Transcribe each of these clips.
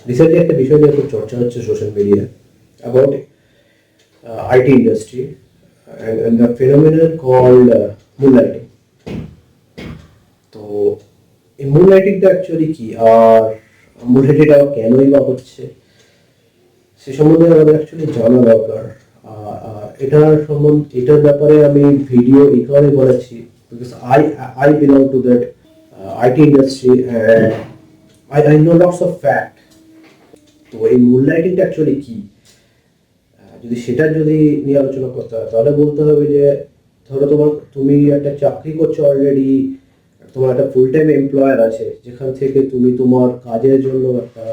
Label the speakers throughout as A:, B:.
A: Recently একটা বিষয় নিয়ে খুব চর্চা হচ্ছে social media about IT industry and the phenomenon called moonlighting. তো এই মুনলাইটিংটা অ্যাকচুয়ালি কি, আর মুনলাইটিংটা কেনই বা হচ্ছে সে সম্বন্ধে আমাদের অ্যাকচুয়ালি জানা দরকার। এটার ব্যাপারে আমি ভিডিও এই কারণে বলেছি because I belong to that IT industry and I know lots of fact. তো এই মুনলাইটিংটা অ্যাকচুয়ালি কি, যদি নিয়ে আলোচনা করতে হয় তাহলে বলতে হবে যে ধরো তুমি একটা চাকরি করছো অলরেডি, তোমার একটা ফুল টাইম এমপ্লয়ার আছে যেখান থেকে তুমি তোমার কাজের জন্য একটা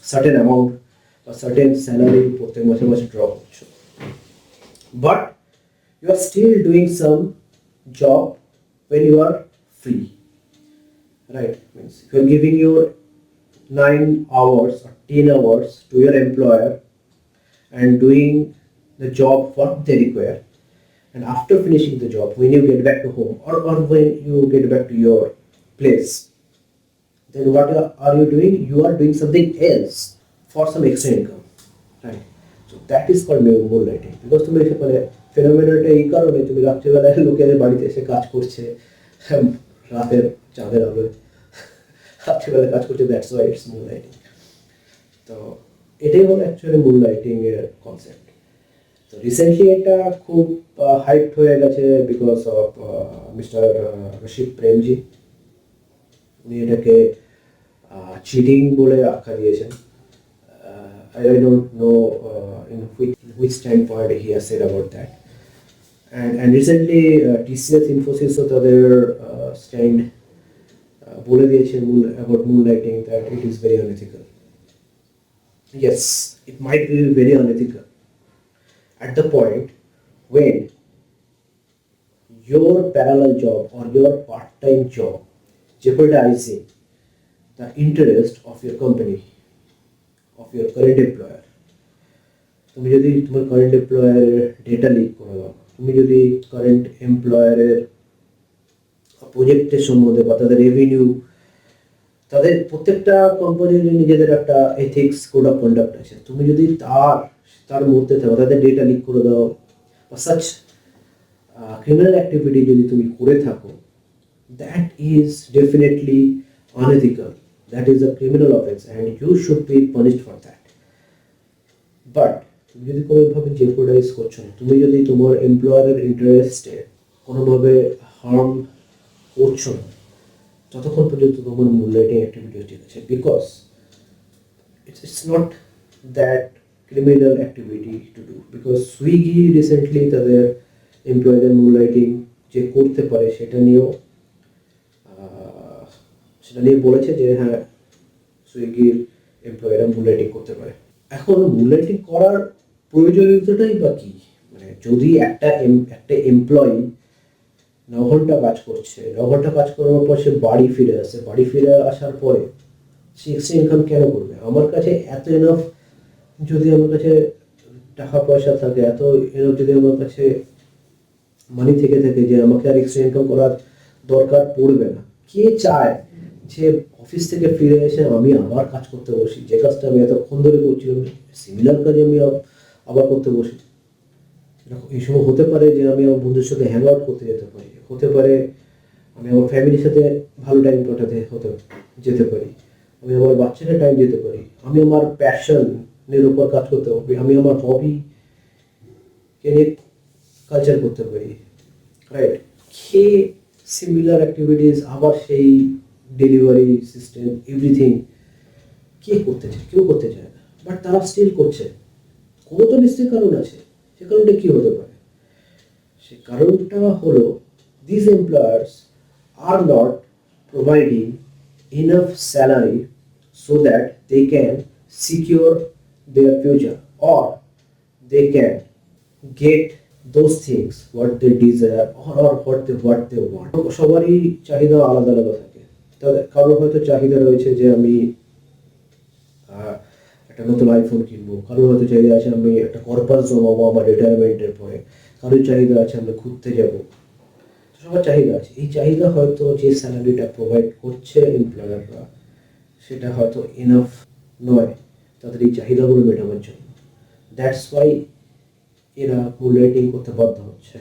A: সার্টেন অ্যামাউন্ট বা সার্টেন স্যালারি প্রত্যেক মাসে মাসে ড্র করছো, but you are still doing some job when you are free, right? Means if you are giving your 9 hours or 10 hours to your employer and doing the job what they require, and after finishing the job when you get back to home or when you get back to your place, then what are you doing? You are doing something else for some extra income, right? So that is called moonlighting because তুমি সেখানে ফেনোমেননটা এই কারণে তুমি রাত্রিবেলায় লোকের বাড়িতে এসে কাজ করছে রাতের চাঁদের আলোয় রাত্রিবেলায় কাজ করছে, দ্যাটস ওয়াই ইটস মুনলাইটিং। তো এটাই হলো অ্যাকচুয়ালি মুনলাইটিং এর কনসেপ্ট। তো রিসেন্টলি এটা খুব হাইপড হয়ে গেছে because of mister Rashid Premji. উনি এটাকে চিটিং বলে আখ্যা দিয়েছেন। I don't know in which standpoint he has said about that. And recently TCS Infosys তাদের stand বলে দিয়েছে about moonlighting that it is very unethical. Yes, it might be very unethical at the point when your parallel job or your part-time job jeopardizing the interest of your company, of your current employer. তুমি যদি তোমার current এমপ্লয়ারের data leak করে দাও, তুমি যদি current এমপ্লয়ারের প্রজেক্টের সম্বন্ধে বা তাদের রেভিনিউ, তাদের প্রত্যেকটা কোম্পানির নিজেদের একটা এথিক্স কোড অফ কন্ডাক্ট আছে, তুমি যদি তার মধ্যে থাকো, তাদের ডেটা লিক করে দাও বা সাচ ক্রিমিনাল অ্যাক্টিভিটি যদি তুমি করে থাকো, that is definitely unethical. That is a criminal offense and you should be punished for that. But তুমি যদি কোনোভাবে জেপোর্ডাইজ করছো না, তুমি যদি তোমার এমপ্লয়ারের ইন্টারেস্টে কোনোভাবে হার্ম করছো না, ততক্ষণ পর্যন্ত তোমার মুনলাইটিং অ্যাক্টিভিটি ঠিক আছে, because it's not that criminal activity to do. Because Swiggy recently তাদের এমপ্লয়ীদের মুনলাইটিং যে করতে পারে সেটা নিয়ে বলেছে যে হ্যাঁ সুইগির এমপ্লয়িরা মুনলাইটিং করতে পারে। এখন মুনলাইটিং করার প্রয়োজনীয়তাটাই বা কি, মানে যদি একটা এমপ্লয়ি 9 ঘন্টা কাজ করছে, 9 ঘন্টা কাজ করার পর সে বাড়ি ফিরে আসার পরে সে এক্সট্রা ইনকাম কেন করবে? আমার কাছে এত এনাফ যদি আমার কাছে টাকা পয়সা থাকে, এত এনাফ যদি আমার কাছে মানি থেকে থাকে যে আমাকে আর এক্সট্রা ইনকাম করার দরকার পড়বে না। কে চায় যে অফিস থেকে ফিরে এসে আমি আবার কাজ করতে বসি, যে কাজটা আমি এতক্ষণ ধরে করছিলাম সিমিলার কাজ আমি আবার করতে বসি? এই সময় হতে পারে যে আমি আমার বন্ধুর সাথে হ্যাং আউট করতে যেতে পারি, হতে পারে আমি আমার ফ্যামিলির সাথে ভালো টাইম কাটাতে যেতে পারি, আমি আমার বাচ্চাকে টাইম দিতে পারি, আমি আমার প্যাশনের উপর কাজ করতে পারি, আমি আমার হবিকে নিয়ে কালচার করতে পারি, রাইট? কে সিমিলার অ্যাক্টিভিটিস আবার সেই ডেলিভারি সিস্টেম এভরিথিং কেউ করতে চায় না, বাট তারা স্টিল করছে। কোনো তো নিশ্চয়ই কারণ আছে। সে কারণটা কী হতে পারে? সে কারণটা হলো this employers are not providing enough salary so that they can secure their future or they can get those things what they desire or what they want. সবারই চাহিদা আলাদা আলাদা থাকে। তাদের কারোর হয়তো চাহিদা রয়েছে যে আমি একটা নতুন আইফোন কিনবো, কারোর হয়তো চাহিদা আছে আমি একটা কর্পাস জমাবো আমার রিটায়ারমেন্টের পরে, কারোর চাহিদা আছে আমি ঘুরতে যাবো। সবার চাহিদা আছে। এই চাহিদা হয়তো যে স্যালারিটা প্রোভাইড করছে এমপ্লয়াররা সেটা হয়তো ইনাফ নয় তাদের এই চাহিদাগুলো মেটানোর জন্য। দ্যাটস ওয়াই এরা মুনলাইটিং করতে বাধ্য হচ্ছে,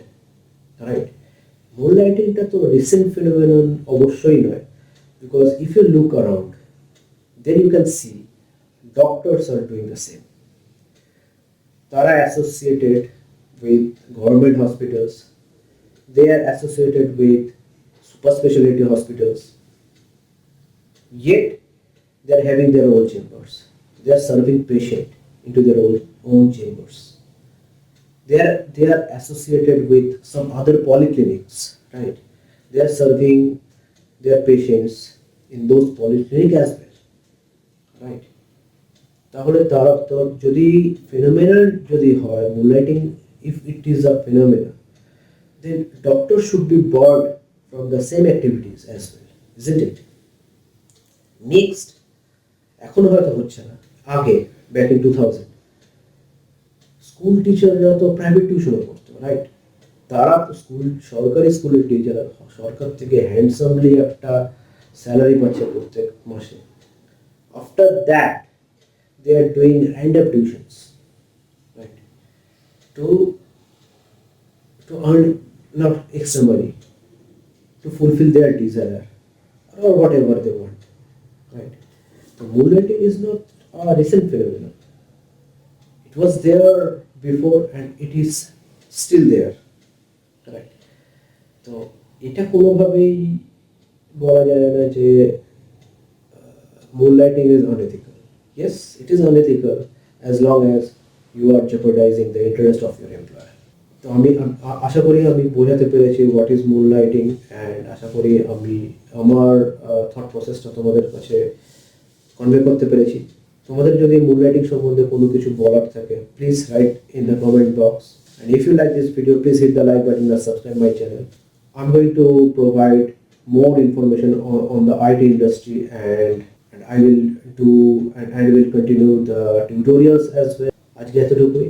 A: রাইট? মুনলাইটিংটা তো রিসেন্ট ফিনোমেনন অবশ্যই নয়, because if you look around then you can see doctors are doing the same. They are associated with government hospitals, they are associated with super specialty hospitals, yet they are having their own chambers. They are serving patient into their own chambers. They are associated with some other polyclinics, right? They are serving their patients in those polyclinic as well, right? তাহলে তারা তো যদি phenomenon যদি হয়, moonlighting if it is a phenomenon, then doctor should be barred from the same activities as well, isn't it? Next, এখন হয়তো হচ্ছে না, আগে ব্যাক ইন 2000 স্কুল টিচাররা তো প্রাইভেট টিউশনও করতো, রাইট? তারা তো সরকারি স্কুলের টিচার সরকার থেকে হ্যান্ডসামলি একটা স্যালারি পাচ্ছে প্রত্যেক মাসে। After that, they are doing random tuitions, right? To earn enough extra money to fulfill their desire or whatever they want, right? The moonlighting is not a recent phenomenon. It was there before and it is still there, right? তো এটা কোনোভাবেই বলা যায় না যে moonlighting is unethical. Yes, it is unethical as long as you are jeopardizing the interest of your employer. তো আমি আশা করি আমি বোঝাতে পেরেছি হোয়াট ইজ মুনলাইটিং, অ্যান্ড আশা করি আমি আমার থট প্রসেসটা তোমাদের কাছে কনভে করতে পেরেছি। তোমাদের যদি মুনলাইটিং সম্বন্ধে কোনো কিছু বলার থাকে, please write in the comment box, and if you like this video, please hit the like button and subscribe my channel. I'm going to provide more information on the IT industry, and I will continue the tutorials as well. আজকে এতটুকুই।